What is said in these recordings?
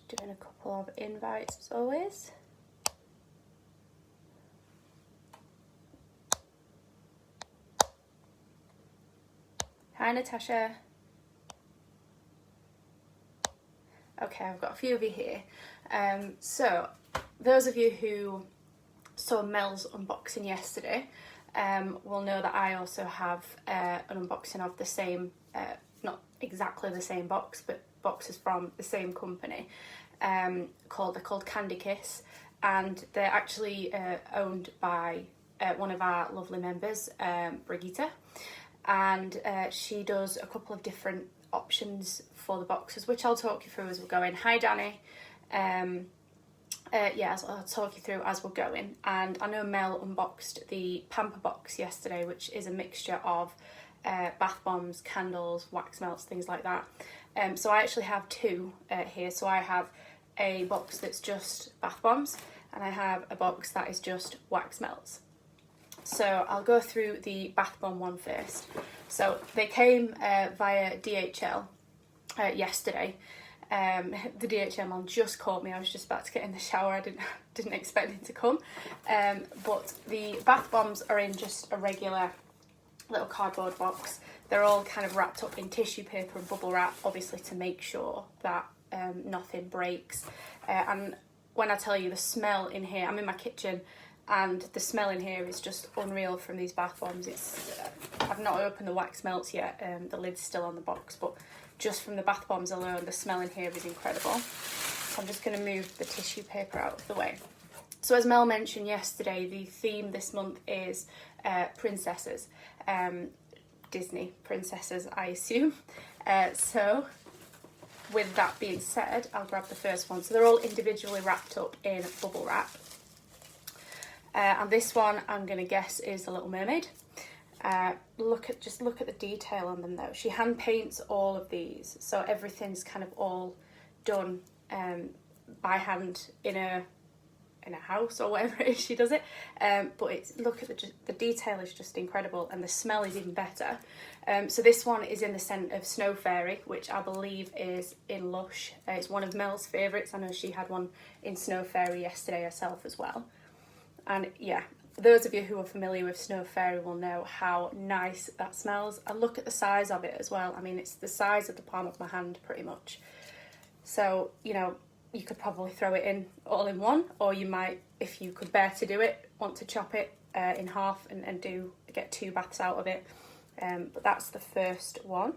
doing a couple of invites as always. Hi Natasha. Okay, I've got a few of you here. So those of you who saw Mel's unboxing yesterday will know that I also have an unboxing of the same, not exactly the same box, but boxes from the same company. They're called Candy Kiss, and they're actually owned by one of our lovely members, Brigitte, and she does a couple of different options for the boxes, which I'll talk you through as we're going. Hi Danny. I'll talk you through as we're going. And I know Mel unboxed the Pamper box yesterday, which is a mixture of bath bombs, candles, wax melts, things like that. So I actually have two here. So I have a box that's just bath bombs, and I have a box that is just wax melts. So I'll go through the bath bomb one first. So they came via DHL yesterday. The DHL man just caught me. I was just about to get in the shower. I didn't expect it to come. But the bath bombs are in just a regular little cardboard box. They're all kind of wrapped up in tissue paper and bubble wrap, obviously to make sure that nothing breaks. And when I tell you the smell in here, I'm in my kitchen, and the smell in here is just unreal from these bath bombs. I've not opened the wax melts yet. The lid's still on the box, but just from the bath bombs alone, the smell in here is incredible. So I'm just going to move the tissue paper out of the way. So as Mel mentioned yesterday, the theme this month is princesses. Disney princesses, I assume. So with that being said, I'll grab the first one. So they're all individually wrapped up in bubble wrap. And this one, I'm going to guess, is the Little Mermaid. Look at the detail on them though. She hand paints all of these, so everything's kind of all done by hand in a house or whatever it is she does it. But look at the detail is just incredible, and the smell is even better. So this one is in the scent of Snow Fairy, which I believe is in Lush. It's one of Mel's favourites. I know she had one in Snow Fairy yesterday herself as well. And yeah, those of you who are familiar with Snow Fairy will know how nice that smells. And look at the size of it as well. I mean, it's the size of the palm of my hand pretty much. So, you know, you could probably throw it in all in one, or you might, if you could bear to do it, want to chop it in half and get 2 baths out of it. But that's the first one.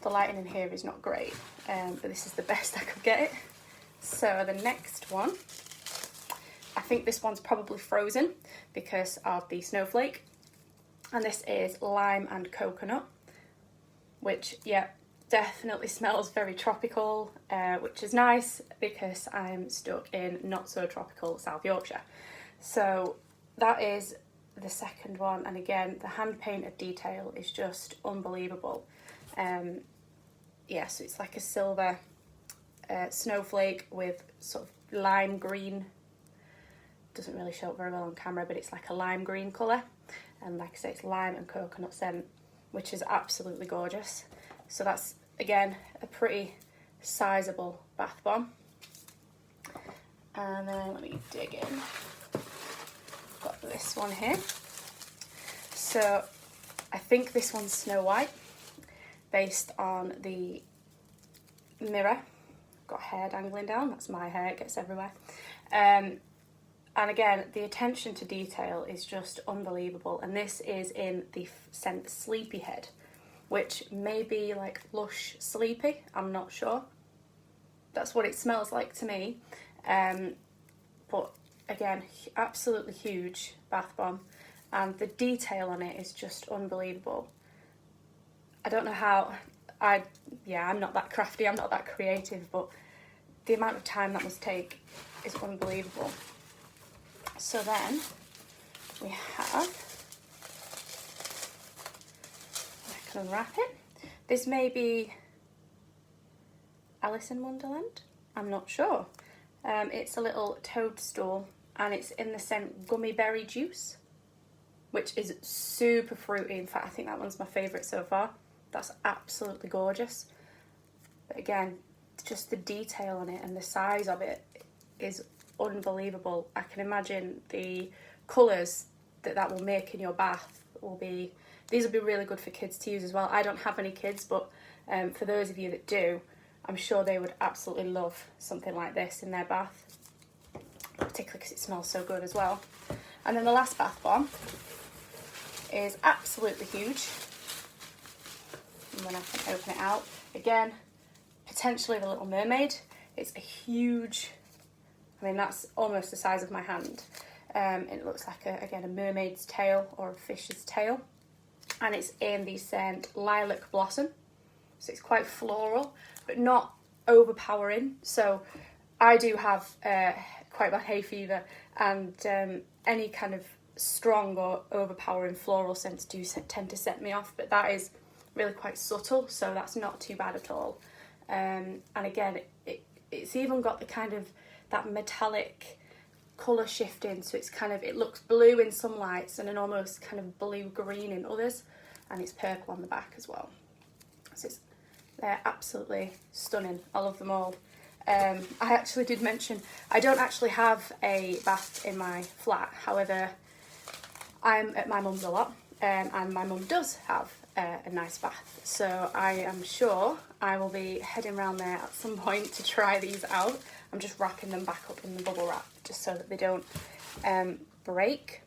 The lighting in here is not great, but this is the best I could get it. So the next one, I think this one's probably frozen because of the snowflake, and this is lime and coconut, which, yeah, definitely smells very tropical, which is nice because I'm stuck in not so tropical South Yorkshire. So that is the second one, and again, the hand painted detail is just unbelievable. So it's like a silver snowflake with sort of lime green. Doesn't really show up very well on camera, but it's like a lime green colour, and like I say, it's lime and coconut scent, which is absolutely gorgeous. So that's again a pretty sizable bath bomb. And then let me dig in. Got this one here. So I think this one's Snow White, based on the mirror. Got hair dangling down. That's my hair. It gets everywhere. And again, the attention to detail is just unbelievable. And this is in the scent Sleepyhead, which may be like Lush Sleepy. I'm not sure. That's what it smells like to me. But again, absolutely huge bath bomb. And the detail on it is just unbelievable. I don't know how... I'm not that crafty, I'm not that creative, but the amount of time that must take is unbelievable. So then we have, I can unwrap it. This may be Alice in Wonderland, I'm not sure. It's a little toadstool, and it's in the scent Gummy Berry Juice, which is super fruity. In fact, I think that one's my favourite so far. That's absolutely gorgeous. But again, just the detail on it and the size of it is unbelievable. I can imagine the colours that will make in your bath these will be really good for kids to use as well. I don't have any kids, but for those of you that do, I'm sure they would absolutely love something like this in their bath, particularly because it smells so good as well. And then the last bath bomb is absolutely huge. And then I can open it out. Again, potentially the Little Mermaid. It's a huge, I mean, that's almost the size of my hand. It looks like, again, a mermaid's tail or a fish's tail. And it's in the scent Lilac Blossom. So it's quite floral, but not overpowering. So I do have quite bad hay fever, and any kind of strong or overpowering floral scents do tend to set me off, but that is really quite subtle, so that's not too bad at all. And again, it's even got the kind of that metallic colour shifting, so it's kind of, it looks blue in some lights and an almost kind of blue-green in others, and it's purple on the back as well. So they're absolutely stunning. I love them all. I actually did mention, I don't actually have a bath in my flat, however, I'm at my mum's a lot, and my mum does have a nice bath, so I am sure I will be heading around there at some point to try these out. I'm just wrapping them back up in the bubble wrap just so that they don't break.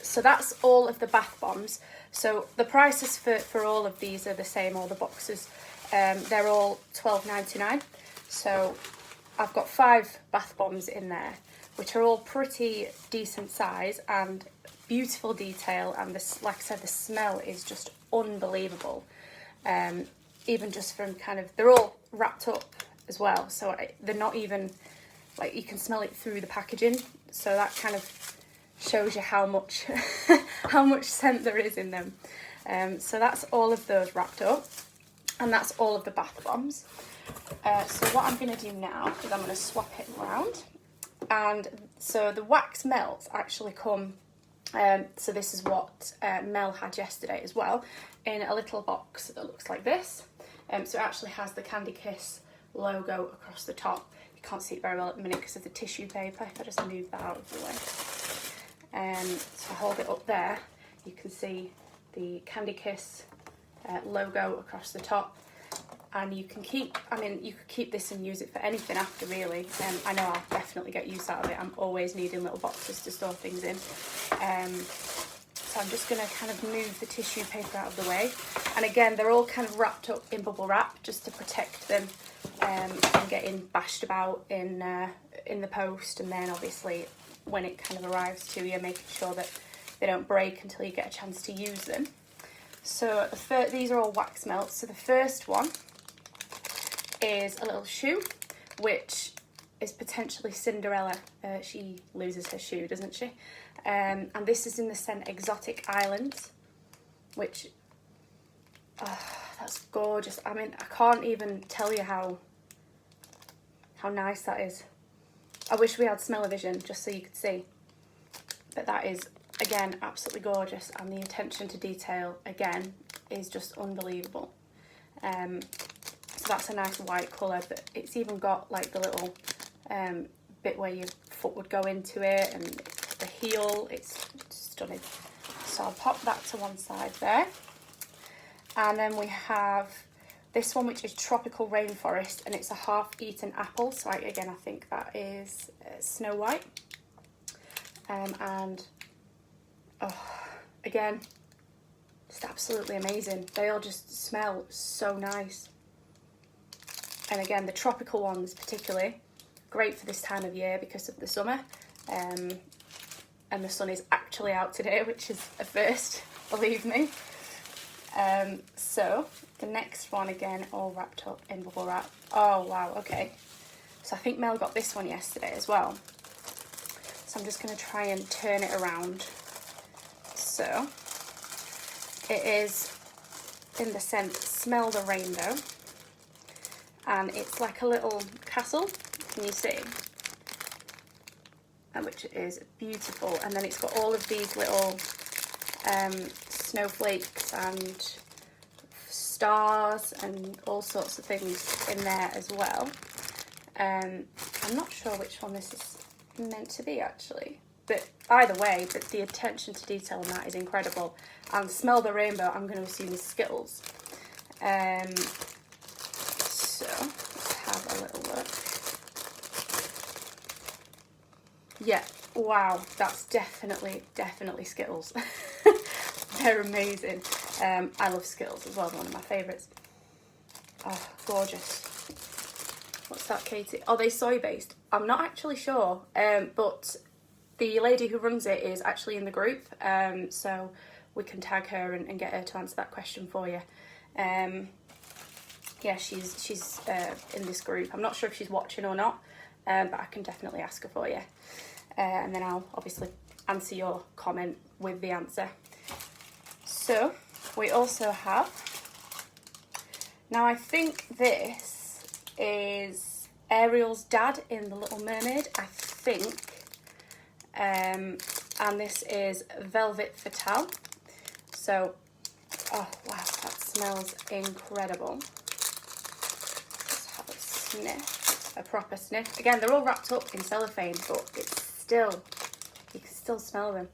So that's all of the bath bombs. So the prices for all of these are the same, all the boxes. They're all $12.99. So I've got 5 bath bombs in there, which are all pretty decent size and beautiful detail, and this, like I said, the smell is just unbelievable. Even just from kind of, they're all wrapped up as well, so they're not even, like, you can smell it through the packaging, so that kind of shows you how much how much scent there is in them. So that's all of those wrapped up, and that's all of the bath bombs. So what I'm going to do now is I'm going to swap it around, and so the wax melts actually come, so this is what Mel had yesterday as well, in a little box that looks like this. So it actually has the Candy Kiss logo across the top. You can't see it very well at the minute because of the tissue paper. If I just move that out of the way. So I hold it up there, you can see the Candy Kiss logo across the top. And you can keep, I mean, you could keep this and use it for anything after, really. I know I'll definitely get use out of it. I'm always needing little boxes to store things in. So I'm just going to kind of move the tissue paper out of the way. And again, they're all kind of wrapped up in bubble wrap just to protect them from getting bashed about in the post. And then obviously when it kind of arrives to you, making sure that they don't break until you get a chance to use them. So these are all wax melts. So the first one is a little shoe, which is potentially Cinderella. She loses her shoe, doesn't she? And this is in the scent Exotic Islands, which, that's gorgeous. I mean, I can't even tell you how nice that is. I wish we had smell-o-vision just so you could see. But that is, again, absolutely gorgeous, and the attention to detail, again, is just unbelievable. So that's a nice white colour, but it's even got like the little bit where your foot would go into it, and the heel, it's stunning. So I'll pop that to one side there. And then we have this one, which is Tropical Rainforest, and it's a half-eaten apple. So again, I think that is Snow White. And again, just absolutely amazing. They all just smell so nice. And again, the tropical ones particularly, great for this time of year because of the summer. And the sun is actually out today, which is a first, believe me. So the next one, again, all wrapped up in bubble wrap. Oh, wow, okay. So I think Mel got this one yesterday as well. So I'm just going to try and turn it around. So it is in the scent Smell the Rainbow. And it's like a little castle, can you see? And which is beautiful. And then it's got all of these little snowflakes and stars and all sorts of things in there as well. I'm not sure which one this is meant to be actually, but either way, but the attention to detail on that is incredible. And Smell the Rainbow, I'm going to assume is Skittles. So let's have a little look. Yeah, wow, that's definitely Skittles. They're amazing. I love Skittles as well, one of my favourites. Oh, gorgeous. What's that, Katie? Are they soy-based? I'm not actually sure, but the lady who runs it is actually in the group, so we can tag her and get her to answer that question for you. Yeah, she's in this group. I'm not sure if she's watching or not, but I can definitely ask her for you. And then I'll obviously answer your comment with the answer. So we also have, now I think this is Ariel's dad in The Little Mermaid, I think. And this is Velvet Fatale. So, oh wow, that smells incredible. Let's have a sniff, a proper sniff. Again, they're all wrapped up in cellophane, but it's still, you can still smell them.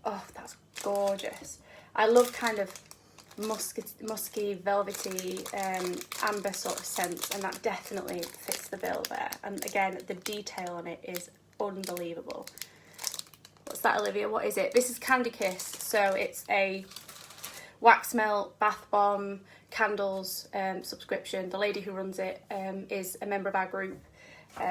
Oh, that's gorgeous. I love kind of musky, velvety, amber sort of scents, and that definitely fits the bill there. And again, the detail on it is unbelievable. What's that, Olivia? What is it? This is Candy Kiss. So it's a wax melt, bath bomb, candles subscription. The lady who runs it is a member of our group.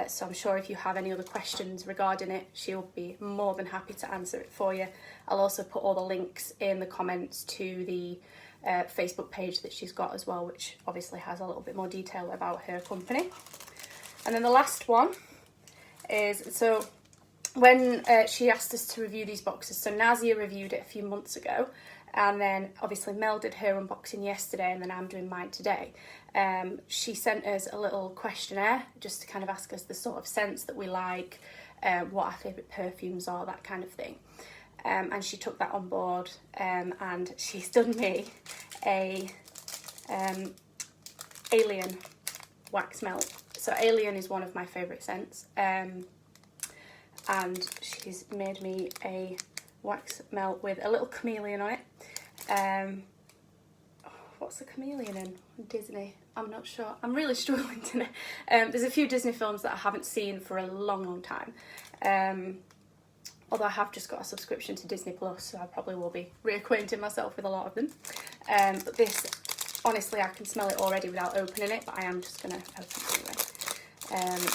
So I'm sure if you have any other questions regarding it, she'll be more than happy to answer it for you. I'll also put all the links in the comments to the Facebook page that she's got as well, which obviously has a little bit more detail about her company. And then the last one is, so when she asked us to review these boxes, so Nazia reviewed it a few months ago, and then obviously Mel did her unboxing yesterday, and then I'm doing mine today. She sent us a little questionnaire just to kind of ask us the sort of scents that we like, what our favourite perfumes are, that kind of thing. And she took that on board, and she's done me a Alien wax melt. So Alien is one of my favourite scents, and she's made me a wax melt with a little chameleon on it. What's the chameleon in? Disney? I'm not sure. I'm really struggling to know. There's a few Disney films that I haven't seen for a long time. Although I have just got a subscription to Disney Plus, so I probably will be reacquainting myself with a lot of them. But this, honestly, I can smell it already without opening it, but I am just going to open it anyway.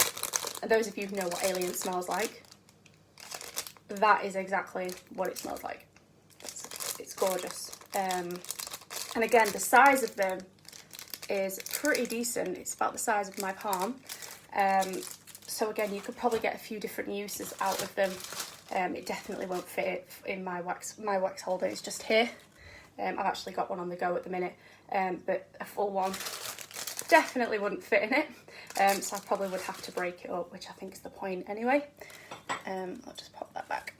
And those of you who know what Alien smells like, that is exactly what it smells like. It's gorgeous. And again, the size of them is pretty decent. It's about the size of my palm. So again, you could probably get a few different uses out of them. It definitely won't fit in my wax holder. It's just here. I've actually got one on the go at the minute, but a full one definitely wouldn't fit in it. So I probably would have to break it up, which I think is the point anyway. I'll just pop that back.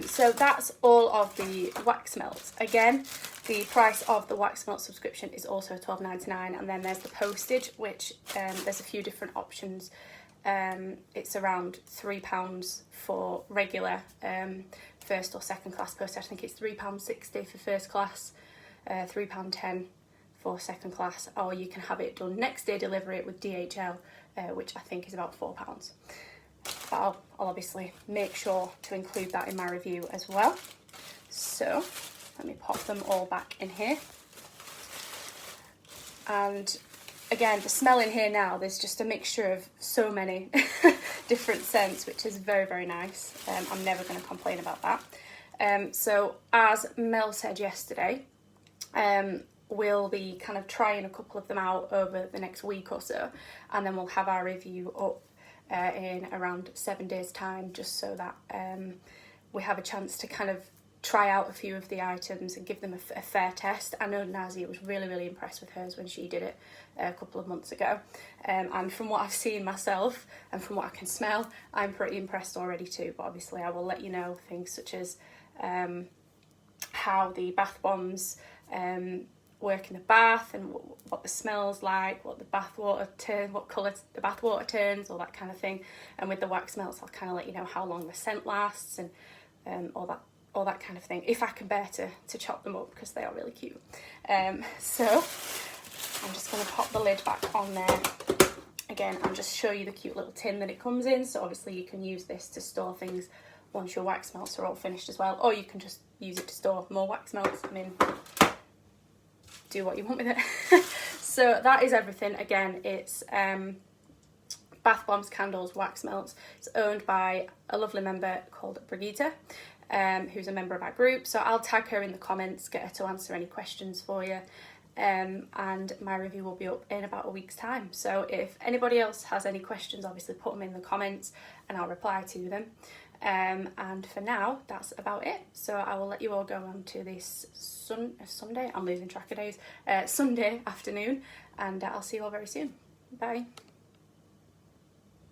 So that's all of the wax melts. Again, the price of the wax melt subscription is also $12.99, and then there's the postage, which there's a few different options. It's around £3 for regular first or second class postage. I think it's £3.60 for first class, £3.10 for second class, or you can have it done next day delivery with DHL, which I think is about £4. But I'll obviously make sure to include that in my review as well. So let me pop them all back in here. And again, the smell in here now, there's just a mixture of so many different scents, which is very, very nice. I'm never going to complain about that. So as Mel said yesterday, we'll be kind of trying a couple of them out over the next week or so, and then we'll have our review up in around 7 days time, just so that we have a chance to kind of try out a few of the items and give them a fair test. I know Nazia was really impressed with hers when she did it a couple of months ago, and from what I've seen myself and from what I can smell, I'm pretty impressed already too. But obviously I will let you know things such as how the bath bombs work in the bath and what the smell's like, what the bathwater turns, what colour the bathwater turns, all that kind of thing. And with the wax melts, I'll kind of let you know how long the scent lasts and all that kind of thing, if I can bear to chop them up, because they are really cute. So I'm just going to pop the lid back on there again and just show you the cute little tin that it comes in. So obviously you can use this to store things once your wax melts are all finished as well, or you can just use it to store more wax melts. I mean, do what you want with it. So that is everything. Again, it's bath bombs, candles, wax melts. It's owned by a lovely member called Brigitte, who's a member of our group. So I'll tag her in the comments, get her to answer any questions for you. And my review will be up in about a week's time. So if anybody else has any questions, obviously put them in the comments and I'll reply to them. And for now, that's about it. So I will let you all go on to this Sunday, I'm losing track of days, Sunday afternoon, and I'll see you all very soon. Bye.